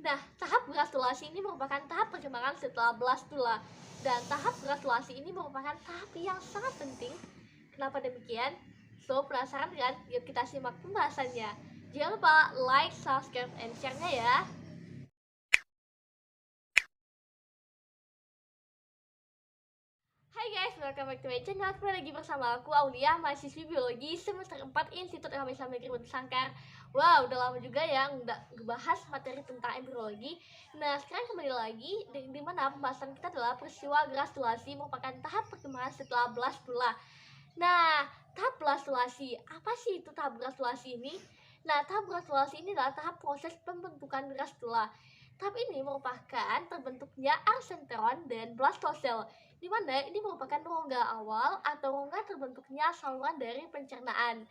Nah, tahap gratulasi ini merupakan tahap perkembangan setelah blastula. Dan tahap gratulasi ini merupakan tahap yang sangat penting. Kenapa demikian? So, penasaran kan? Yuk kita simak pembahasannya. Jangan lupa like, subscribe, and share-nya ya. Hai guys, welcome back to my channel. Kembali lagi bersama aku Aulia, mahasiswi biologi semester 4 Institut Ilmu Islam Negeri Batu Sangkar. Wow, udah lama juga ya nggak ngebahas materi tentang embriologi. Nah, sekarang kembali lagi di mana pembahasan kita adalah peristiwa gratulasi merupakan tahap perkembangan setelah blastula. Nah, tahap blastulasi, apa sih itu tahap gratulasi ini? Nah, tahap gratulasi ini adalah tahap proses pembentukan blastula. Tahap ini merupakan terbentuknya arsenteron dan blastosel, di mana ini merupakan rongga awal atau rongga terbentuknya saluran dari pencernaan.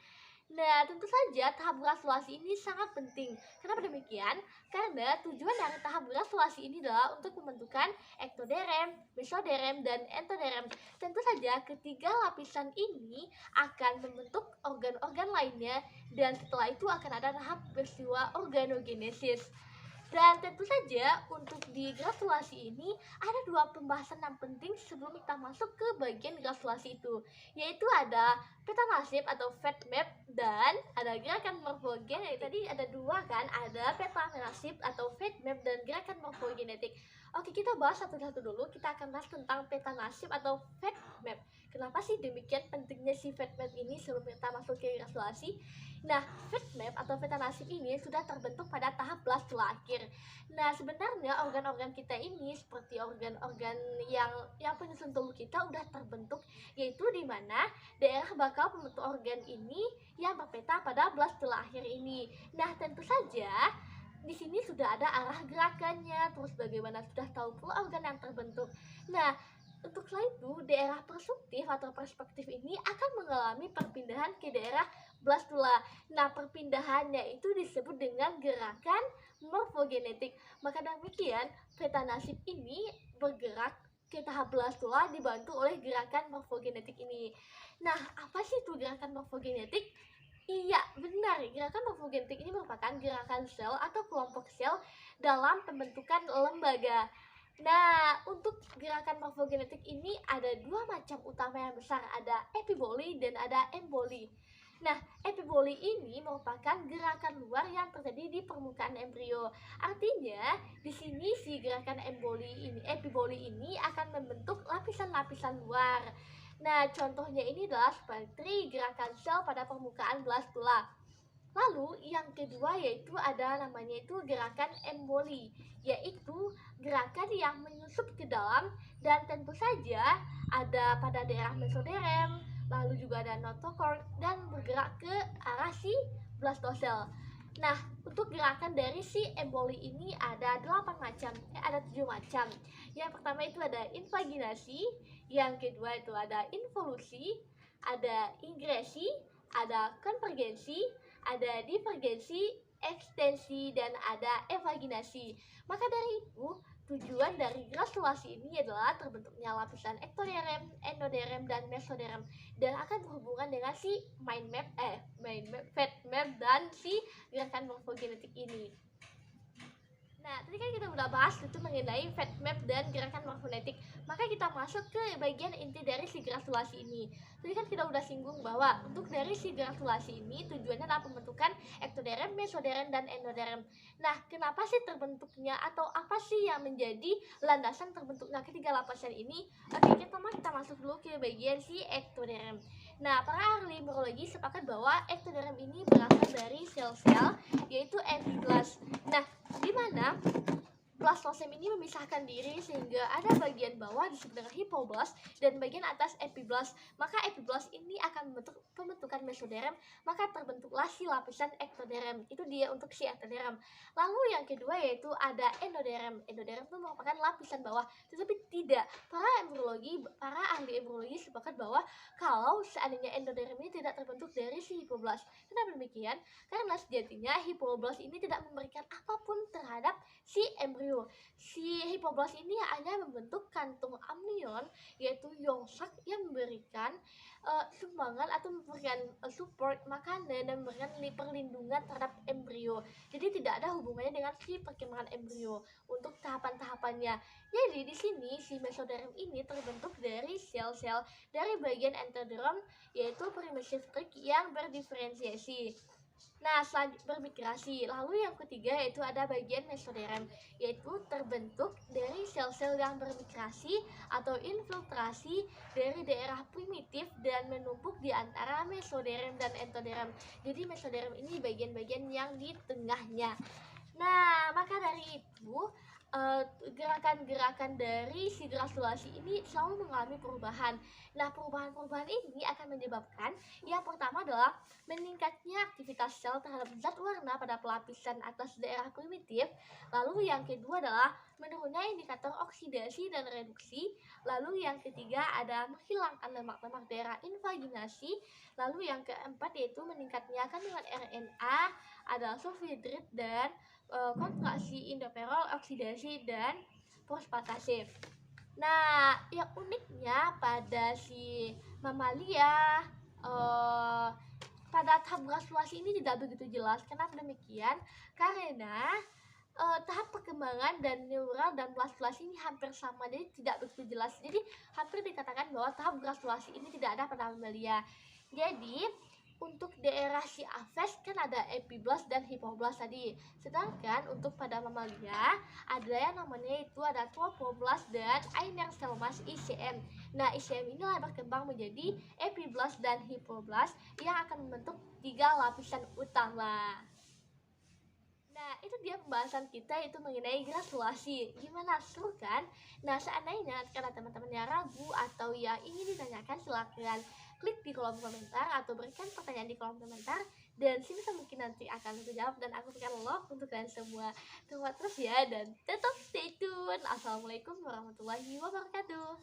Nah, tentu saja tahap gratulasi ini sangat penting. Kenapa demikian? Karena tujuan dari tahap gratulasi ini adalah untuk pembentukan ektoderm, mesoderm, dan entoderm. Tentu saja ketiga lapisan ini akan membentuk organ-organ lainnya dan setelah itu akan ada tahap peristiwa organogenesis. Dan tentu saja untuk di gratulasi ini ada dua pembahasan yang penting sebelum kita masuk ke bagian gratulasi itu, yaitu ada peta nasib atau fat map dan ada gerakan morfogenetik. Tadi ada dua kan, ada peta nasib atau fat map dan gerakan morfogenetik. Oke, kita bahas satu-satu dulu. Kita akan bahas tentang peta nasib atau fat map. Kenapa sih demikian pentingnya si fat map ini sebelum kita masuk ke gratulasi? Nah, fat map atau peta nasib ini sudah terbentuk pada tahap blastula akhir. Nah, sebenarnya organ-organ kita ini seperti organ-organ yang penyusun tubuh kita udah terbentuk, yaitu di mana daerah bakal pembentuk organ ini yang berpeta pada blastula akhir ini. Nah, tentu saja di sini sudah ada arah gerakannya, terus bagaimana sudah tahu pula organ yang terbentuk. Nah, untuk setelah itu, daerah persuktif atau perspektif ini akan mengalami perpindahan ke daerah blastula. Nah, perpindahannya itu disebut dengan gerakan morfogenetik. Maka demikian, peta nasib ini bergerak ke tahap blastula dibantu oleh gerakan morfogenetik ini. Nah, apa sih itu gerakan morfogenetik? Iya, benar. Gerakan morfogenetik ini merupakan gerakan sel atau kelompok sel dalam pembentukan lembaga. Nah, untuk gerakan morfogenetik ini ada dua macam utama yang besar, ada epiboli dan ada emboli. Nah, epiboli ini merupakan gerakan luar yang terjadi di permukaan embrio. Artinya, di sini si gerakan epiboli ini akan membentuk lapisan-lapisan luar. Nah, contohnya ini adalah seperti gerakan sel pada permukaan blastula. Lalu yang kedua yaitu ada namanya itu gerakan emboli, yaitu gerakan yang menyusup ke dalam dan tentu saja ada pada daerah mesoderm, lalu juga ada notochord dan bergerak ke arah si blastosel. Nah, untuk gerakan dari si emboli ini ada 7 macam. Yang pertama itu ada invaginasi, yang kedua itu ada involusi, ada ingresi, ada konvergensi, ada divergensi, ekstensi, dan ada evaginasi. Maka dari itu, tujuan dari gratulasi ini adalah terbentuknya lapisan ektoderm, endoderm, dan mesoderm dan akan berhubungan dengan si fat map dan si gerakan morfogenetik ini. Nah, tadi kan kita udah bahas itu mengenai fat map dan gerakan morfogenetik. Maka kita masuk ke bagian inti dari si gratulasi ini. Tadi kan kita udah singgung bahwa untuk dari si gratulasi ini tujuannya adalah pembentukan ektoderm, mesoderm, dan endoderm. Nah, kenapa sih terbentuknya atau apa sih yang menjadi landasan terbentuknya ketiga lapisan ini? Oke, kita masuk dulu ke bagian si ektoderm. Nah, para ahli biologi sepakat bahwa ektoderm ini berasal dari sel-sel yaitu epiblast. Nah, di mana blastosem ini memisahkan diri sehingga ada bagian bawah disebut dengan hipoblast dan bagian atas epiblast. Maka epiblast ini akan membentuk pembentukan mesoderm, maka terbentuklah si lapisan ektoderm. Itu dia untuk si ektoderm. Lalu yang kedua yaitu ada endoderm. Endoderm itu merupakan lapisan bawah, tetapi tidak. Para ahli embriologi sepakat bahwa kalau seandainya endoderm ini tidak terbentuk dari si hipoblast. Kenapa demikian? Karena sejatinya hipoblast ini tidak memberikan apapun terhadap si embrio. Si hipoblast ini hanya membentuk kantung amnion, yaitu yolk sac yang memberikan sumbangan atau memberikan support makanan dan memberikan perlindungan terhadap embrio. Jadi tidak ada hubungannya dengan si perkembangan embrio untuk tahapan-tahapannya. Jadi di sini si mesoderm ini terbentuk dari sel-sel dari bagian endoderm, yaitu primitive streak yang berdiferensiasi. Nah, selanjutnya bermigrasi. Lalu yang ketiga yaitu ada bagian mesoderm, yaitu terbentuk dari sel-sel yang bermigrasi atau infiltrasi dari daerah primitif dan menumpuk di antara mesoderm dan endoderm. Jadi mesoderm ini bagian-bagian yang di tengahnya. Nah, maka dari itu gerakan-gerakan dari si granulasi ini selalu mengalami perubahan. Nah, perubahan-perubahan ini akan menyebabkan yang pertama adalah meningkatnya aktivitas sel terhadap zat warna pada pelapisan atas daerah primitif. Lalu yang kedua adalah menurunnya indikator oksidasi dan reduksi. Lalu yang ketiga ada menghilangkan lemak-lemak daerah invaginasi. Lalu yang keempat yaitu meningkatnya kandungan RNA, ada sulfhidrat dan kontraksi indoperol, oksidasi dan fosfatase. Nah, yang uniknya pada si mamalia pada tahap granulasi ini tidak begitu jelas. Kenapa demikian? Karena tahap perkembangan dan neural dan blastulasi ini hampir sama, jadi tidak begitu jelas. Jadi hampir dikatakan bahwa tahap granulasi ini tidak ada pada mamalia. Jadi untuk daerah si aves kan ada epiblast dan hipoblast tadi. Sedangkan untuk pada mamalia ada yang namanya itu ada tropoblast dan Einerselmas ICM. Nah, ICM inilah berkembang menjadi epiblast dan hipoblast yang akan membentuk 3 lapisan utama. Nah, itu dia pembahasan kita itu mengenai granulasi. Gimana, seru kan? Nah, seandainya karena teman-temannya ragu atau yang ingin ditanyakan, silakan klik di kolom komentar atau berikan pertanyaan di kolom komentar, dan sebisa mungkin nanti akan aku jawab dan aku berikan love untuk kalian semua. Tunggu terus ya dan tetap stay tune. Assalamualaikum warahmatullahi wabarakatuh.